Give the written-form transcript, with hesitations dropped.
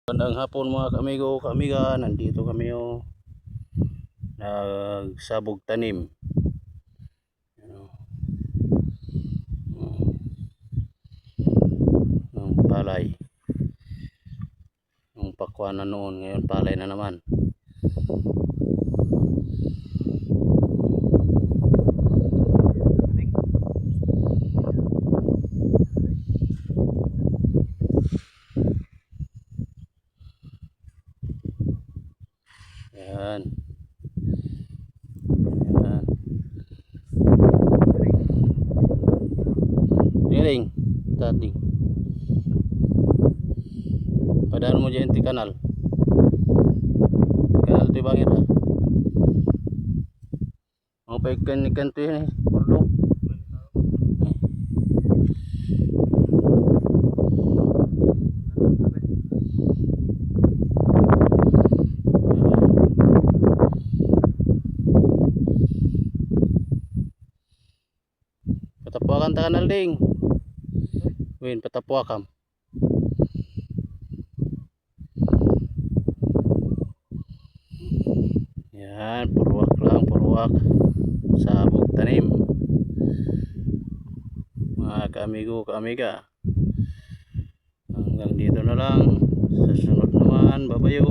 Magandang hapon mga kamigo, kamiga. Nandito kami nagsabog tanim. Ng palay. Yung pakwan na noon, ngayon palay na naman. Yan. Yan. Tiling. Tating. Padaan mo dyan ti kanal. Kanal ti bangir ha. Ang paikan-ikan ti yun eh. Pardong. Patapuakan ta kanal ding. Win, patapuakam. Yan, puruwak lang, puruwak. Sabog tanim. Mga kaamigo, kaamiga. Hanggang dito na lang. Sa sunod naman, babayo.